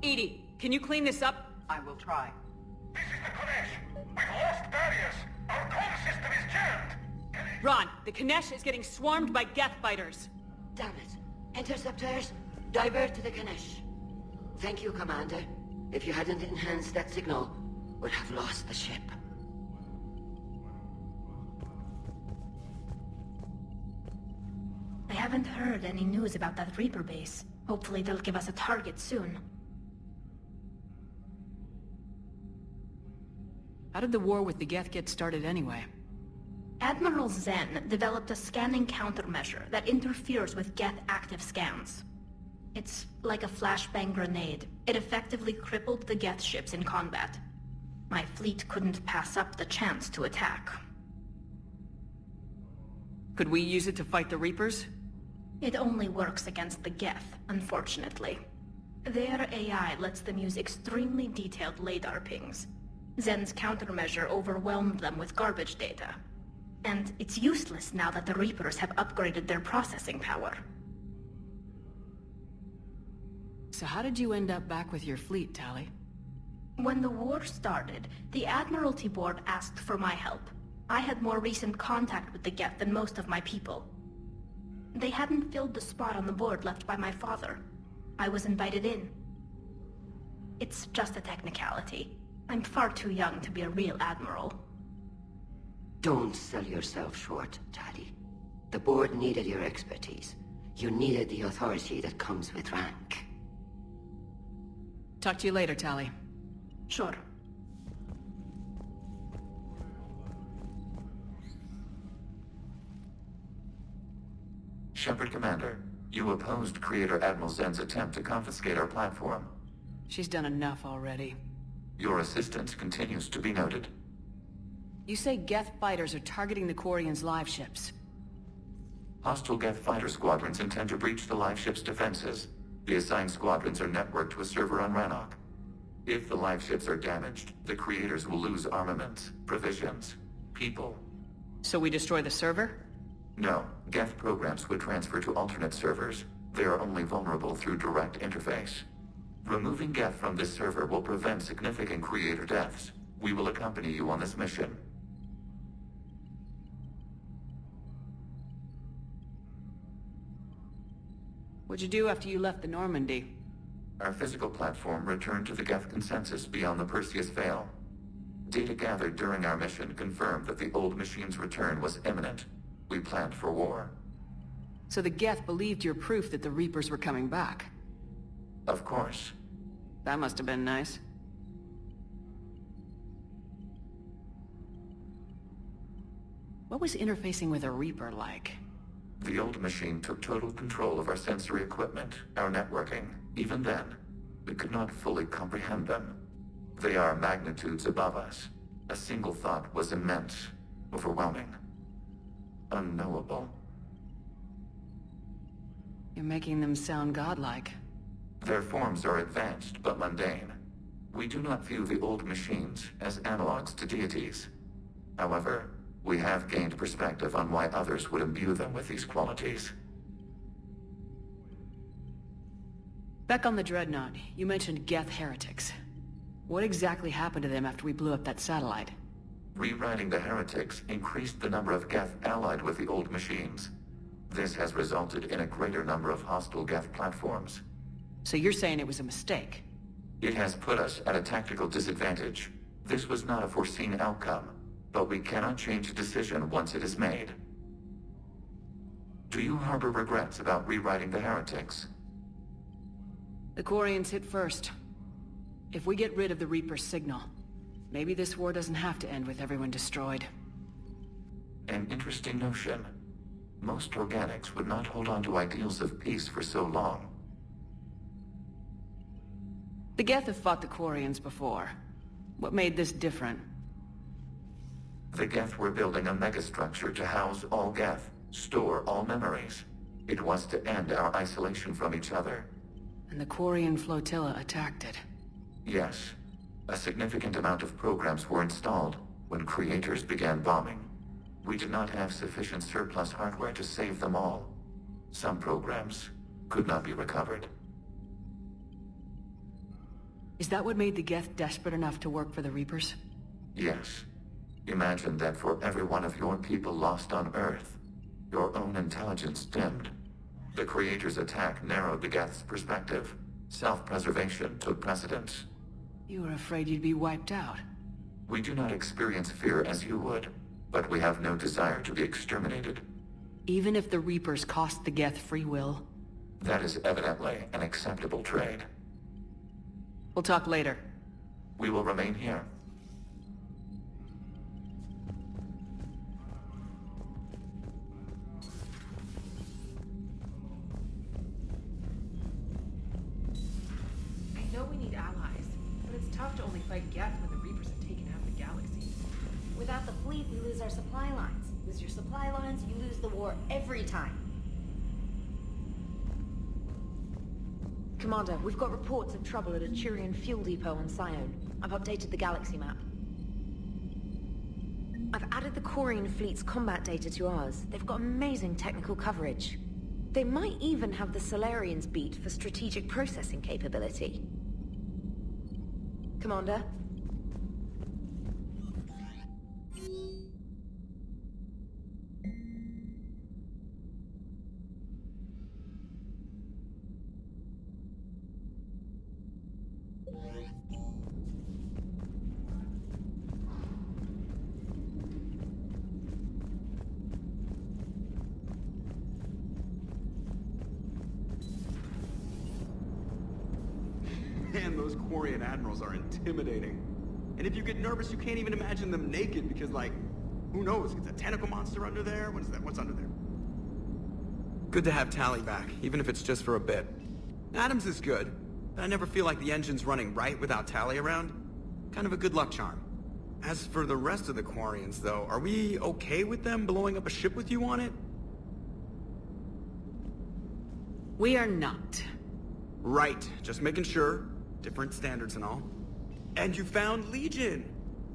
EDI, can you clean this up? I will try. This is the Koris. We've lost barriers. Our comm system is jammed. Ron, the Kanesh is getting swarmed by Geth fighters. Damn it. Interceptors, divert to the Ganesh. Thank you, Commander. If you hadn't enhanced that signal, we'd have lost the ship. I haven't heard any news about that Reaper base. Hopefully they'll give us a target soon. How did the war with the Geth get started anyway? Admiral Zen developed a scanning countermeasure that interferes with Geth active scans. It's like a flashbang grenade. It effectively crippled the Geth ships in combat. My fleet couldn't pass up the chance to attack. Could we use it to fight the Reapers? It only works against the Geth, unfortunately. Their AI lets them use extremely detailed LOADOUT pings. Zen's countermeasure overwhelmed them with garbage data. And it's useless now that the Reapers have upgraded their processing power. So how did you end up back with your fleet, Tali? When the war started, the Admiralty Board asked for my help. I had more recent contact with the Geth than most of my people. They hadn't filled the spot on the board left by my father. I was invited in. It's just a technicality. I'm far too young to be a real admiral. Don't sell yourself short, Daddy. The board needed your expertise. You needed the authority that comes with rank. Talk to you later, Tali. Sure. Shepard Commander, you opposed Creator Admiral Zen's attempt to confiscate our platform. She's done enough already. Your assistance continues to be noted. You say Geth fighters are targeting the Quarians' live ships. Hostile Geth fighter squadrons intend to breach the live ship's defenses. The assigned squadrons are networked to a server on Rannoch. If the live ships are damaged, the Creators will lose armaments, provisions, people. So we destroy the server? No, Geth programs would transfer to alternate servers. They are only vulnerable through direct interface. Removing Geth from this server will prevent significant Creator deaths. We will accompany you on this mission. What'd you do after you left the Normandy? Our physical platform returned to the Geth consensus beyond the Perseus Veil. Data gathered during our mission confirmed that the old machine's return was imminent. We planned for war. So the Geth believed your proof that the Reapers were coming back? Of course. That must have been nice. What was interfacing with a Reaper like? The old machine took total control of our sensory equipment, our networking. Even then, we could not fully comprehend them. They are magnitudes above us. A single thought was immense, overwhelming, unknowable. You're making them sound godlike. Their forms are advanced but mundane. We do not view the old machines as analogs to deities. However, we have gained perspective on why others would imbue them with these qualities. Back on the Dreadnought, you mentioned Geth heretics. What exactly happened to them after we blew up that satellite? Rewriting the heretics increased the number of Geth allied with the old machines. This has resulted in a greater number of hostile Geth platforms. So you're saying it was a mistake? It has put us at a tactical disadvantage. This was not a foreseen outcome, but we cannot change a decision once it is made. Do you harbor regrets about rewriting the heretics? The Quarians hit first. If we get rid of the Reaper's signal, maybe this war doesn't have to end with everyone destroyed. An interesting notion. Most organics would not hold on to ideals of peace for so long. The Geth have fought the Quarians before. What made this different? The Geth were building a megastructure to house all Geth, store all memories. It was to end our isolation from each other. And the Quarian flotilla attacked it. Yes. A significant amount of programs were installed when Creators began bombing. We did not have sufficient surplus hardware to save them all. Some programs could not be recovered. Is that what made the Geth desperate enough to work for the Reapers? Yes. Imagine that for every one of your people lost on Earth, your own intelligence dimmed. The Creator's attack narrowed the Geth's perspective. Self-preservation took precedence. You were afraid you'd be wiped out. We do not experience fear as you would, but we have no desire to be exterminated. Even if the Reapers cost the Geth free will? That is evidently an acceptable trade. We'll talk later. We will remain here. I know we need allies, but it's tough to only fight Geth when the Reapers have taken half the galaxy. Without the fleet, we lose our supply lines. Lose your supply lines, you lose the war every time. Commander, we've got reports of trouble at a Turian fuel depot on Sion. I've updated the galaxy map. I've added the Quarian fleet's combat data to ours. They've got amazing technical coverage. They might even have the Solarians beat for strategic processing capability. Commander? Man, those Quarian Admirals are intimidating. And if you get nervous, you can't even imagine them naked because, like, who knows? It's a tentacle monster under there? What is that? What's under there? Good to have Tally back, even if it's just for a bit. Adams is good, but I never feel like the engine's running right without Tally around. Kind of a good luck charm. As for the rest of the Quarians, though, are we okay with them blowing up a ship with you on it? We are not. Right, just making sure. Different standards and all. And you found Legion!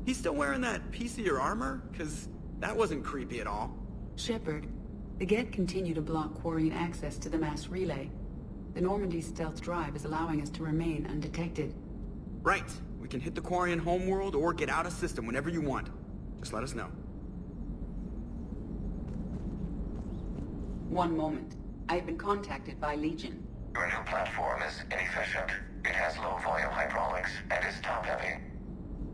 He's still wearing that piece of your armor? Cause that wasn't creepy at all. Shepard, the Geth continue to block Quarian access to the mass relay. The Normandy stealth drive is allowing us to remain undetected. Right. We can hit the Quarian homeworld or get out of system whenever you want. Just let us know. One moment. I have been contacted by Legion. Your new platform is inefficient. It has low-volume hydraulics and is top-heavy.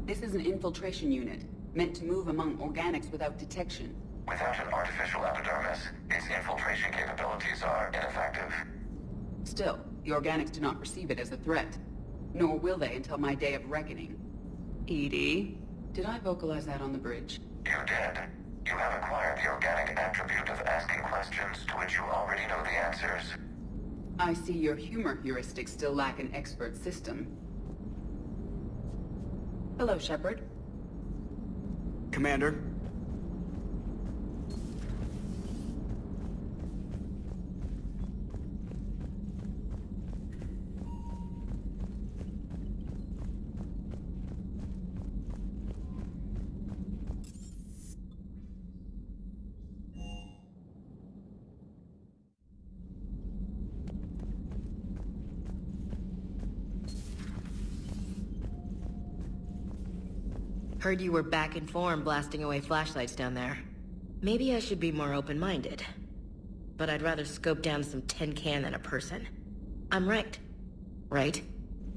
This is an infiltration unit, meant to move among organics without detection. Without an artificial epidermis, its infiltration capabilities are ineffective. Still, the organics do not perceive it as a threat. Nor will they until my day of reckoning. Edie, did I vocalize that on the bridge? You did. You have acquired the organic attribute of asking questions to which you already know the answers. I see your humor heuristics still lack an expert system. Hello, Shepard. Commander. Heard you were back in form blasting away flashlights down there. Maybe I should be more open-minded. But I'd rather scope down some tin can than a person. I'm right. Right?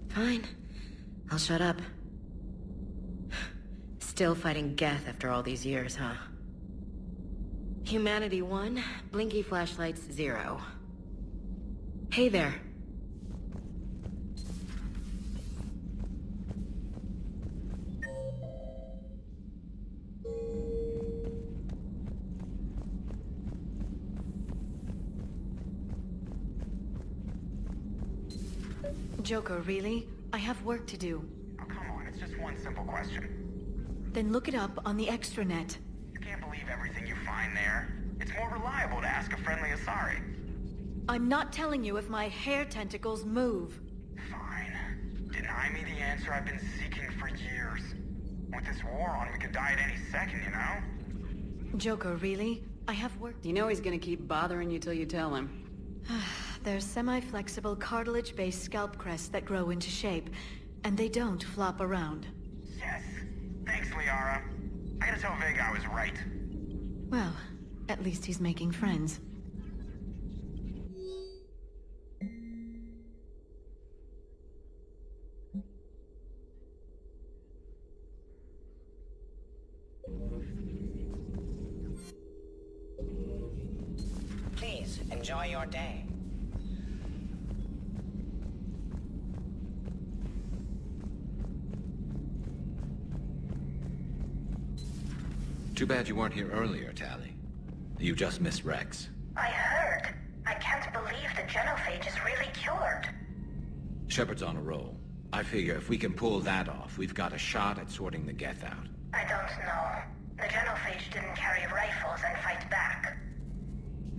Fine. I'll shut up. Still fighting Geth after all these years, huh? Humanity 1, blinky flashlights 0. Hey there. Joker, really? I have work to do. Oh, come on, it's just one simple question. Then look it up on the extranet. You can't believe everything you find there. It's more reliable to ask a friendly Asari. I'm not telling you if my hair tentacles move. Fine. Deny me the answer I've been seeking for years. With this war on, we could die at any second, you know? Joker, really? I have work. You know he's gonna keep bothering you till you tell him. There's semi-flexible cartilage-based scalp crests that grow into shape. And they don't flop around. Yes. Thanks, Liara. I gotta tell Vega I was right. Well, at least he's making friends. Please, enjoy your day. Too bad you weren't here earlier, Tally. You just missed Rex. I heard. I can't believe the genophage is really cured. Shepard's on a roll. I figure if we can pull that off, we've got a shot at sorting the Geth out. I don't know. The genophage didn't carry rifles and fight back.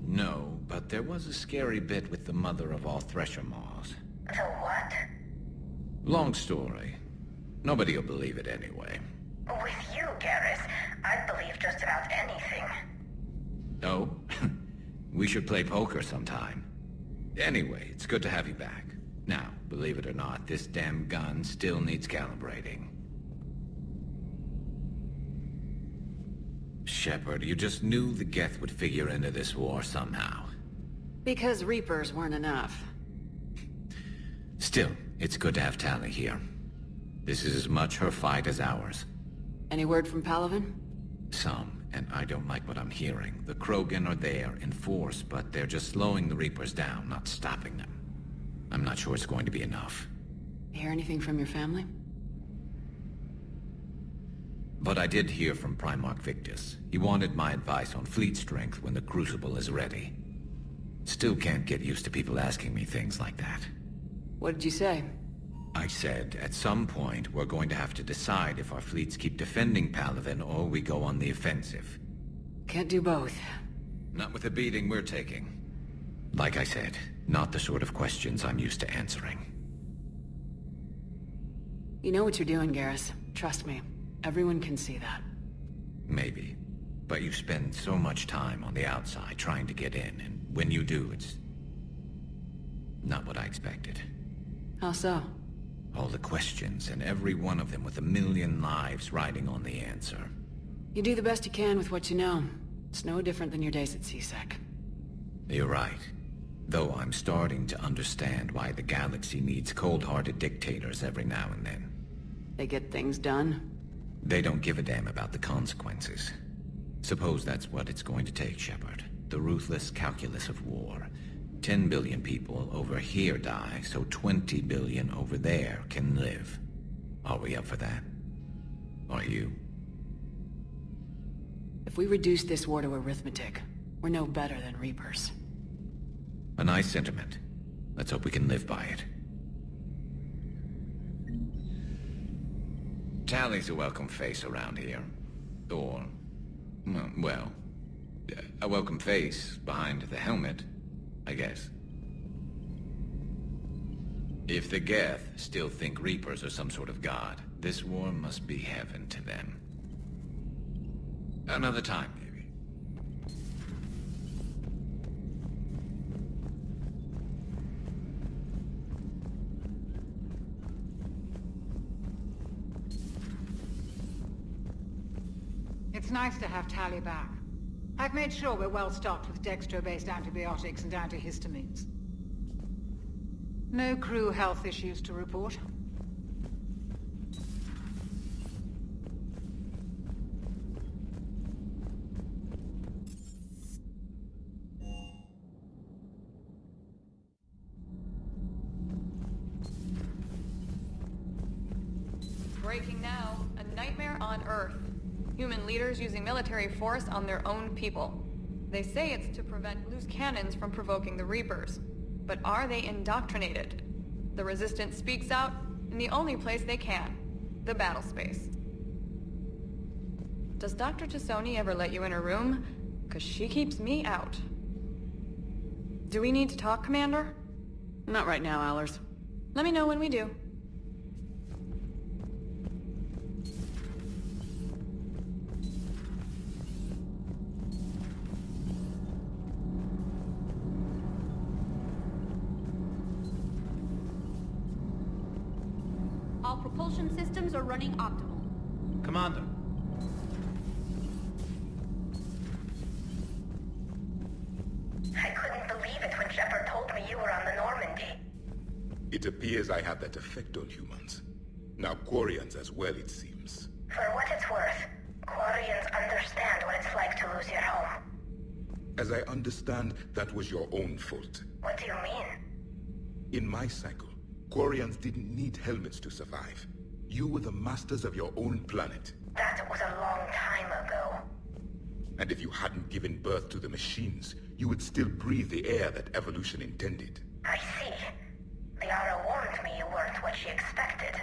No, but there was a scary bit with the mother of all Thresher Maws. The what? Long story. Nobody'll believe it anyway. With you, Garrus, I'd believe just about anything. Oh? We should play poker sometime. Anyway, it's good to have you back. Now, believe it or not, this damn gun still needs calibrating. Shepard, you just knew the Geth would figure into this war somehow. Because Reapers weren't enough. Still, it's good to have Tally here. This is as much her fight as ours. Any word from Palaven? Some, and I don't like what I'm hearing. The Krogan are there in force, but they're just slowing the Reapers down, not stopping them. I'm not sure it's going to be enough. Hear anything from your family? But I did hear from Primarch Victus. He wanted my advice on fleet strength when the Crucible is ready. Still can't get used to people asking me things like that. What did you say? I said, at some point, we're going to have to decide if our fleets keep defending Palaven or we go on the offensive. Can't do both. Not with the beating we're taking. Like I said, not the sort of questions I'm used to answering. You know what you're doing, Garrus. Trust me. Everyone can see that. Maybe. But you spend so much time on the outside trying to get in, and when you do, it's not what I expected. How so? All the questions, and every one of them with a million lives riding on the answer. You do the best you can with what you know. It's no different than your days at CSEC. You're right. Though I'm starting to understand why the galaxy needs cold-hearted dictators every now and then. They get things done. They don't give a damn about the consequences. Suppose that's what it's going to take, Shepard. The ruthless calculus of war. 10 billion people over here die, so 20 billion over there can live. Are we up for that? Are you? If we reduce this war to arithmetic, we're no better than Reapers. A nice sentiment. Let's hope we can live by it. Tally's a welcome face around here. Or, well, a welcome face behind the helmet, I guess. If the Geth still think Reapers are some sort of god, this war must be heaven to them. Another time, maybe. It's nice to have Tally back. I've made sure we're well stocked with dextro-based antibiotics and antihistamines. No crew health issues to report. Breaking now, a nightmare on Earth. Human leaders using military force on their own people. They say it's to prevent loose cannons from provoking the Reapers. But are they indoctrinated? The Resistance speaks out in the only place they can, the battle space. Does Dr. Tassoni ever let you in her room? 'Cause she keeps me out. Do we need to talk, Commander? Not right now, Allers. Let me know when we do. All propulsion systems are running optimal. Commander. I couldn't believe it when Shepard told me you were on the Normandy. It appears I have that effect on humans. Now Quarians as well, it seems. For what it's worth, Quarians understand what it's like to lose your home. As I understand, that was your own fault. What do you mean? In my cycle, Quarians didn't need helmets to survive. You were the masters of your own planet. That was a long time ago. And if you hadn't given birth to the machines, you would still breathe the air that evolution intended. I see. Liara warned me you weren't what she expected.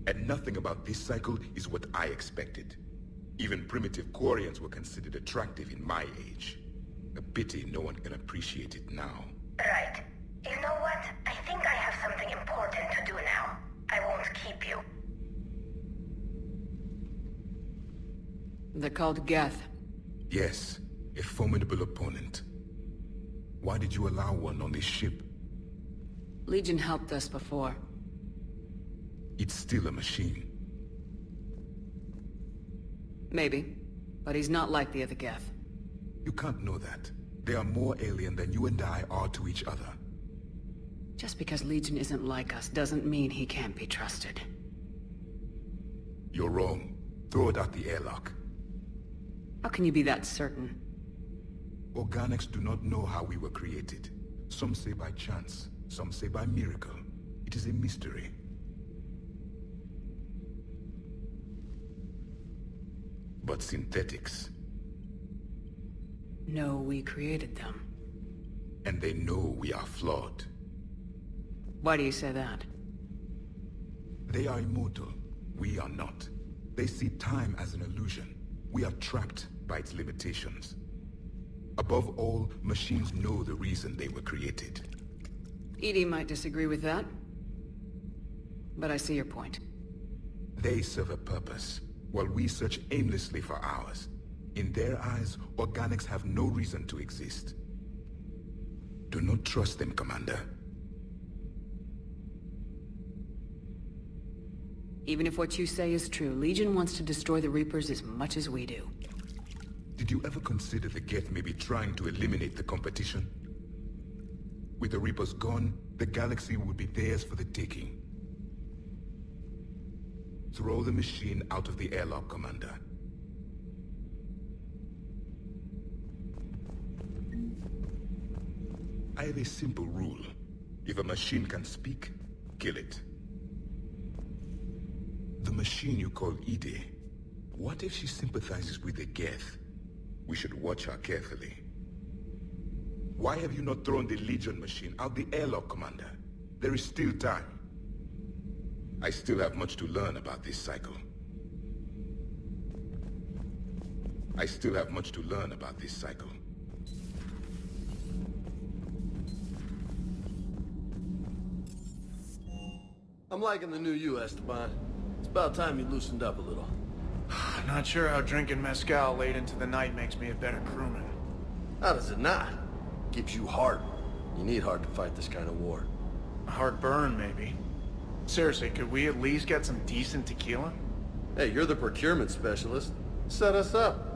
And nothing about this cycle is what I expected. Even primitive Quarians were considered attractive in my age. A pity no one can appreciate it now. Right. You know what? I think I have something important to do now. I won't keep you. They're called Geth. Yes, a formidable opponent. Why did you allow one on this ship? Legion helped us before. It's still a machine. Maybe. But he's not like the other Geth. You can't know that. They are more alien than you and I are to each other. Just because Legion isn't like us doesn't mean he can't be trusted. You're wrong. Throw it out the airlock. How can you be that certain? Organics do not know how we were created. Some say by chance, some say by miracle. It is a mystery. But synthetics... No, we created them. And they know we are flawed. Why do you say that? They are immortal. We are not. They see time as an illusion. We are trapped by its limitations. Above all, machines know the reason they were created. EDI might disagree with that. But I see your point. They serve a purpose, while we search aimlessly for ours. In their eyes, organics have no reason to exist. Do not trust them, Commander. Even if what you say is true, Legion wants to destroy the Reapers as much as we do. Did you ever consider the Geth may be trying to eliminate the competition? With the Reapers gone, the galaxy would be theirs for the taking. Throw the machine out of the airlock, Commander. I have a simple rule. If a machine can speak, kill it. The machine you call EDI, what if she sympathizes with the Geth? We should watch her carefully. Why have you not thrown the Legion machine out the airlock, Commander? There is still time. I still have much to learn about this cycle. I'm liking the new you, Esteban. It's about time you loosened up a little. Not sure how drinking mezcal late into the night makes me a better crewman. How does it not? Gives you heart. You need heart to fight this kind of war. Heartburn, maybe. Seriously, could we at least get some decent tequila? Hey, you're the procurement specialist. Set us up.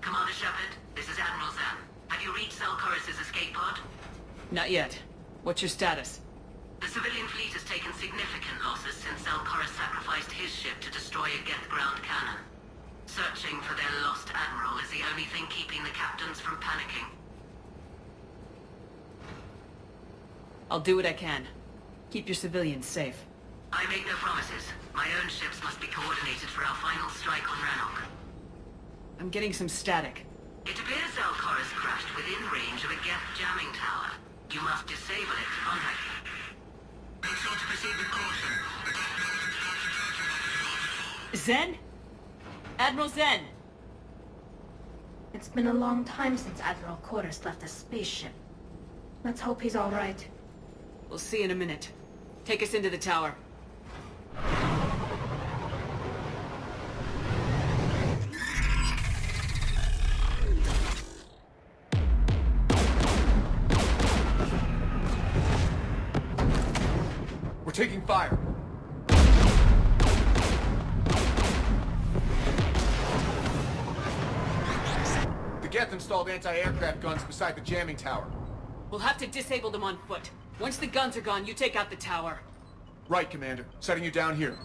Commander Shepard, this is Admiral Zan. Have you reached Koris's escape pod? Not yet. What's your status? The civilian fleet has taken significant losses since Koris sacrificed his ship to destroy a Geth ground cannon. Searching for their lost Admiral is the only thing keeping the captains from panicking. I'll do what I can. Keep your civilians safe. I make no promises. My own ships must be coordinated for our final strike on Rannoch. I'm getting some static. It appears Koris crashed within range of a Geth jamming tower. You must disable it to contact it. Make sure to proceed with caution. Zen? Admiral Zen! It's been a long time since Admiral Koris left the spaceship. Let's hope he's all right. We'll see in a minute. Take us into the tower. We're taking fire. The Geth installed anti-aircraft guns beside the jamming tower. We'll have to disable them on foot. Once the guns are gone, you take out the tower. Right, Commander. Setting you down here.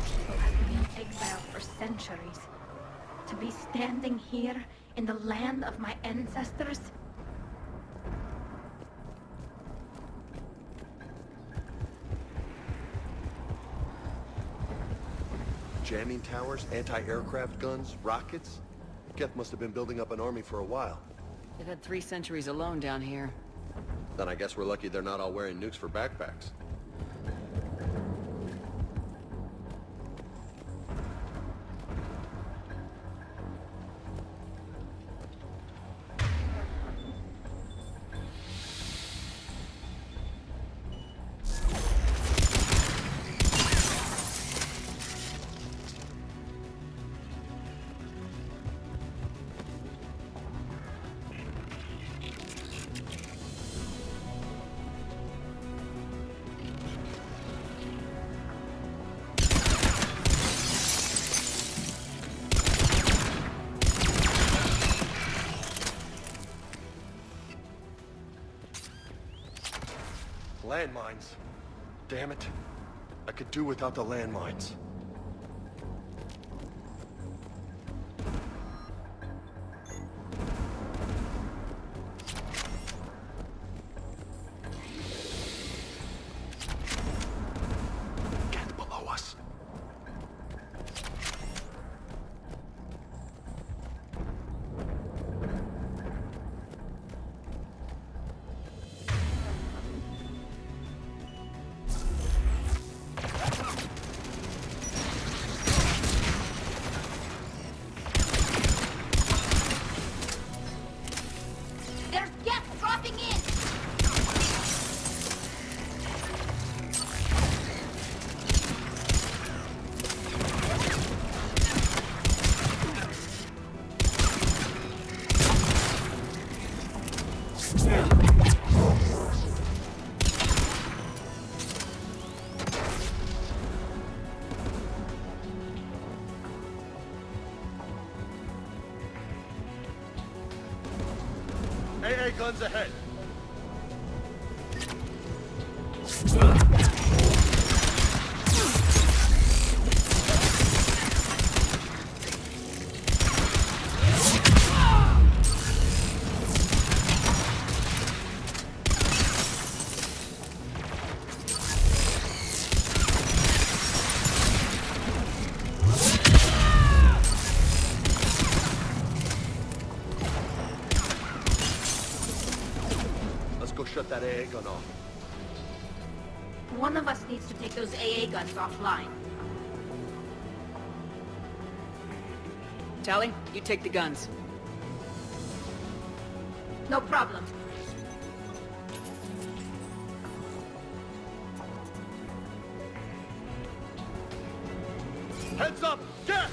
People have been in exile for centuries. To be standing here in the land of my ancestors? Jamming towers, anti-aircraft guns, rockets? Geth must have been building up an army for a while. They've had 3 centuries alone down here. Then I guess we're lucky they're not all wearing nukes for backpacks. Landmines. Damn it. I could do without the landmines. Get below us. AA guns ahead. Shut that AA gun off. One of us needs to take those AA guns offline. Tally, you take the guns. No problem. Heads up! Get!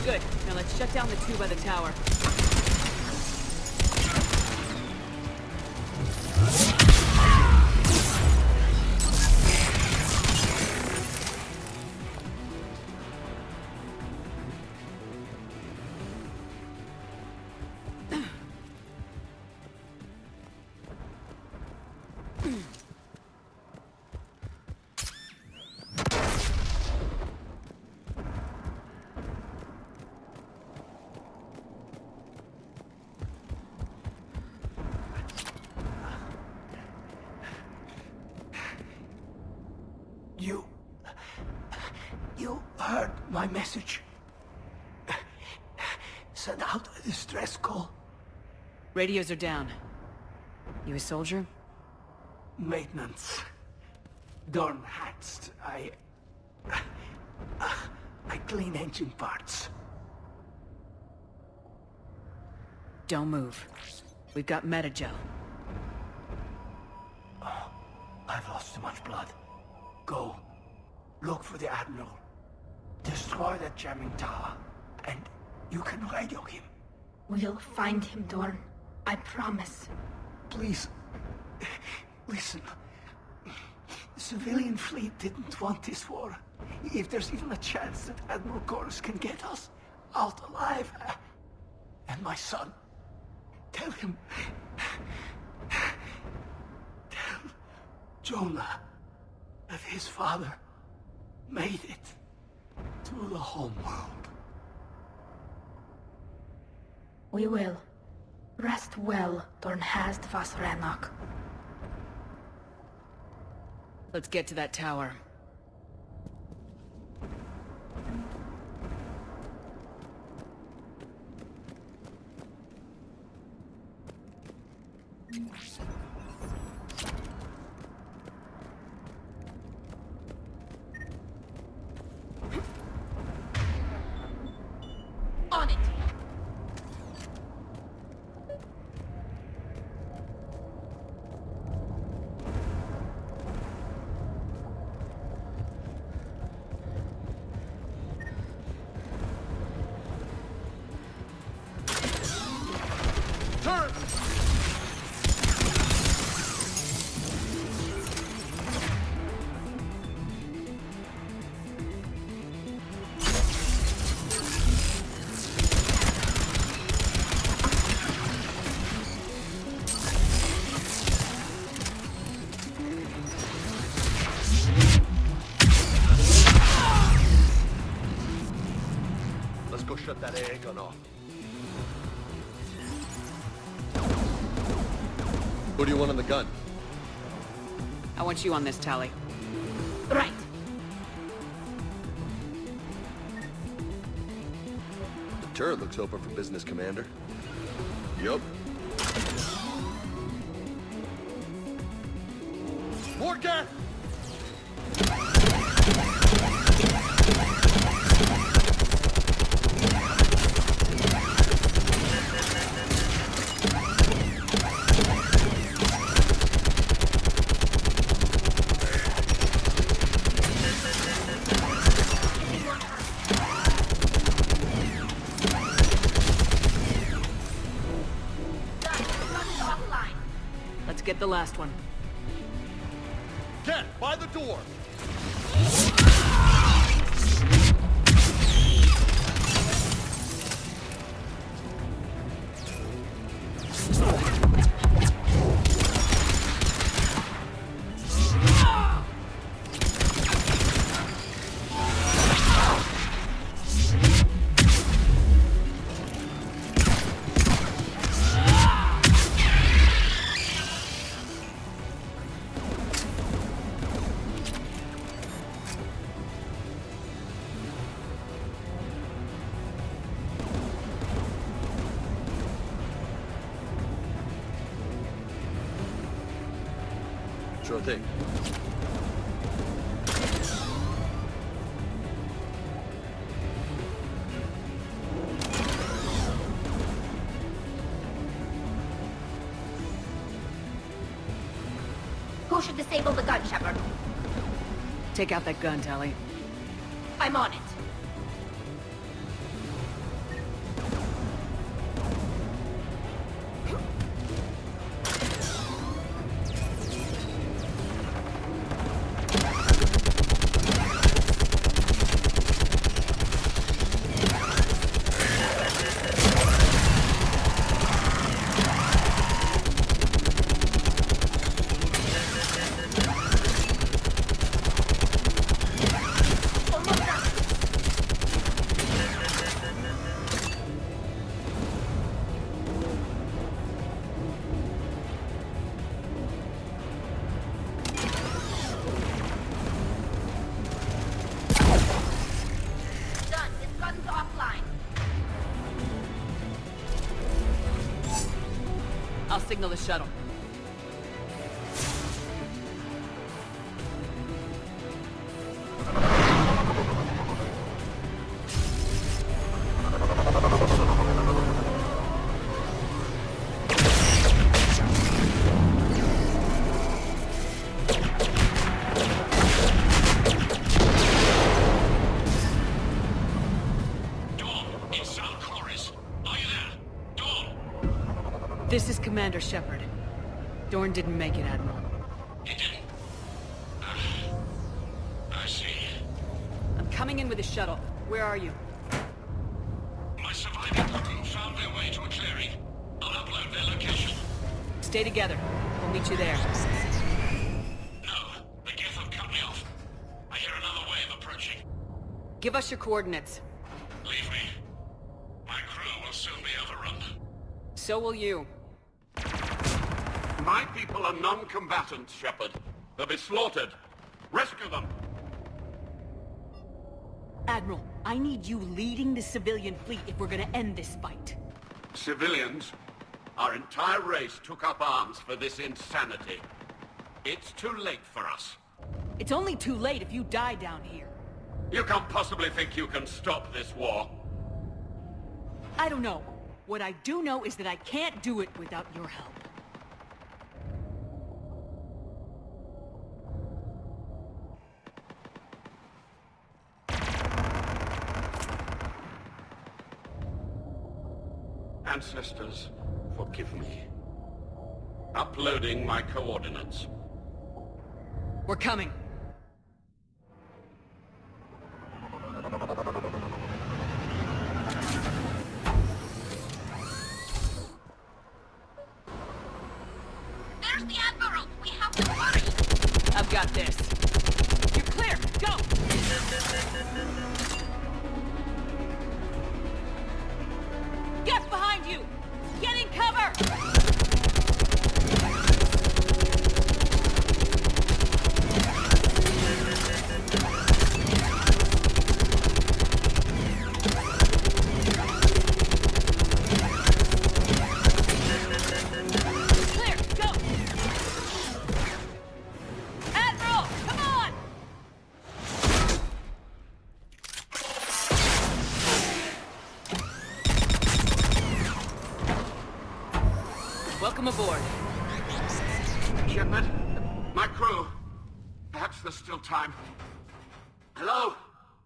Good. Now let's shut down the two by the tower. You heard my message. Send out a distress call. Radios are down. You a soldier? Maintenance. Dorn hats. I clean engine parts. Don't move. We've got metagel. Oh, I've lost too much blood. Go. Look for the Admiral. Destroy that jamming tower, and you can radio him. We'll find him, Dorn. I promise. Please, listen. The civilian fleet didn't want this war. If there's even a chance that Admiral Koris can get us out alive, and my son, tell him... Tell Jonah that his father made it to the home world. We will. Rest well, Dorn hast vas Rannoch. Let's get to that tower. On it! Turn! Let's go shut that AA gun off. Who do you want on the gun? I want you on this, Tally. Right. Turret looks open for business, Commander. Yup. More gas! Let's get the last one. Get by the door! Sure thing. Who should disable the gun, Shepard? Take out that gun, Tali. I'm on it. I'll signal the shuttle. This is Commander Shepard. Dorn didn't make it, Admiral. He didn't? I see. I'm coming in with a shuttle. Where are you? My surviving crew found their way to a clearing. I'll upload their location. Stay together. We'll meet you there. No, the Geth have cut me off. I hear another wave approaching. Give us your coordinates. Leave me. My crew will soon be overrun. So will you. My people are non-combatants, Shepard. They'll be slaughtered. Rescue them! Admiral, I need you leading the civilian fleet if we're gonna end this fight. Civilians? Our entire race took up arms for this insanity. It's too late for us. It's only too late if you die down here. You can't possibly think you can stop this war. I don't know. What I do know is that I can't do it without your help. Ancestors, forgive me. Uploading my coordinates. We're coming. There's the Admiral! We have to hurry! I've got this. You're clear! Go! Get behind you! Get in cover! Welcome aboard. Shepard, my crew. Perhaps there's still time. Hello?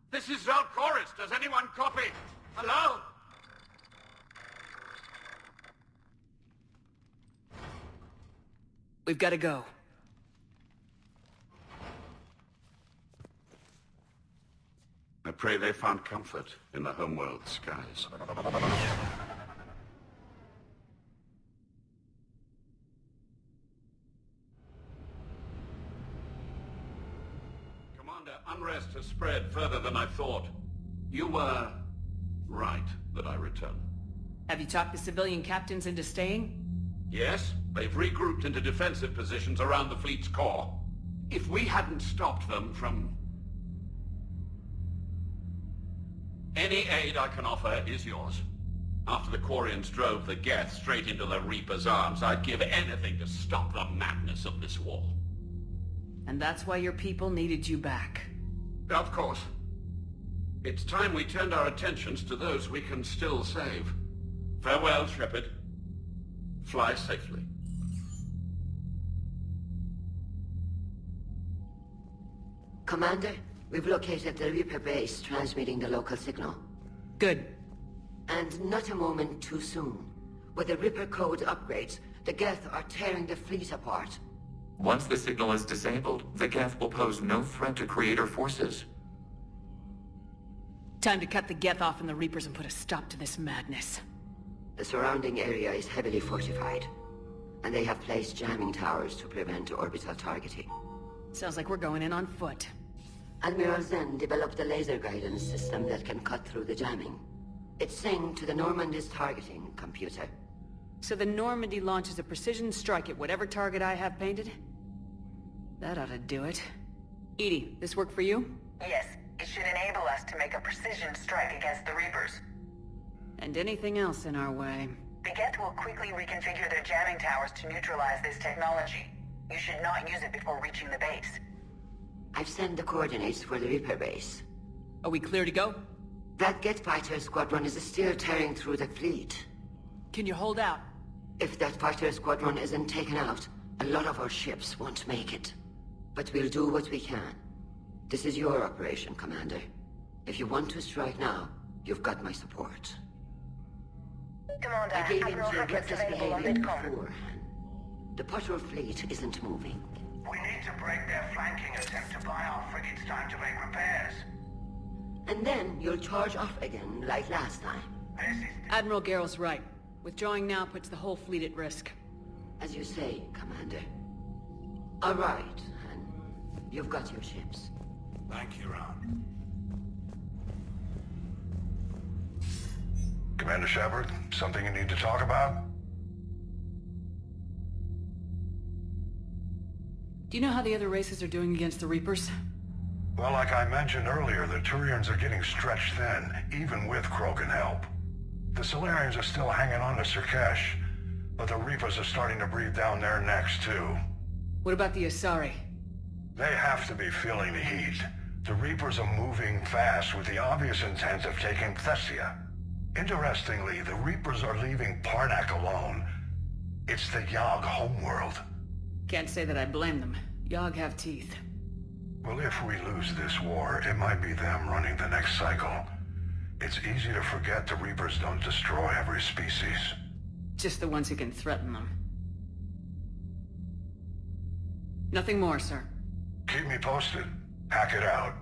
This is Koris. Does anyone copy? Hello? We've got to go. I pray they found comfort in the homeworld skies. Commander, unrest has spread further than I thought. You were right that I return. Have you talked the civilian captains into staying? Yes, they've regrouped into defensive positions around the fleet's core. If we hadn't stopped them from... Any aid I can offer is yours. After the Quarians drove the Geth straight into the Reaper's arms, I'd give anything to stop the madness of this war. And that's why your people needed you back. Of course. It's time we turned our attentions to those we can still save. Farewell, Shepard. Fly safely. Commander, we've located the Reaper base transmitting the local signal. Good. And not a moment too soon. With the Reaper code upgrades, the Geth are tearing the fleet apart. Once the signal is disabled, the Geth will pose no threat to Creator forces. Time to cut the Geth off in the Reapers and put a stop to this madness. The surrounding area is heavily fortified, and they have placed jamming towers to prevent orbital targeting. Sounds like we're going in on foot. Admiral Zen developed a laser guidance system that can cut through the jamming. It's synced to the Normandy's targeting computer. So the Normandy launches a precision strike at whatever target I have painted? That ought to do it. EDI, this work for you? Yes, it should enable us to make a precision strike against the Reapers. And anything else in our way. The Geth will quickly reconfigure their jamming towers to neutralize this technology. You should not use it before reaching the base. I've sent the coordinates for the Reaper base. Are we clear to go? That Geth fighter squadron is still tearing through the fleet. Can you hold out? If that fighter squadron isn't taken out, a lot of our ships won't make it. But we'll do what we can. This is your operation, Commander. If you want to strike now, you've got my support. Commander, I gave Admiral in to your Hackett's reckless available on behavior Midcom. beforehand. The patrol fleet isn't moving. We need to break their flanking attempt to buy our frigates time to make repairs. And then you'll charge off again, like last time. Admiral Garrel's right. Withdrawing now puts the whole fleet at risk. As you say, Commander. All right, and you've got your ships. Thank you, Ron. Commander Shepard, something you need to talk about? Do you know how the other races are doing against the Reapers? Well, like I mentioned earlier, the Turians are getting stretched thin, even with Krogan help. The Solarians are still hanging on to Sirkesh, but the Reapers are starting to breathe down their necks, too. What about the Asari? They have to be feeling the heat. The Reapers are moving fast with the obvious intent of taking Thessia. Interestingly, the Reapers are leaving Parnak alone. It's the Yogg homeworld. Can't say that I blame them. Yogg have teeth. Well, if we lose this war, it might be them running the next cycle. It's easy to forget the Reapers don't destroy every species. Just the ones who can threaten them. Nothing more, sir. Keep me posted. Hack it out.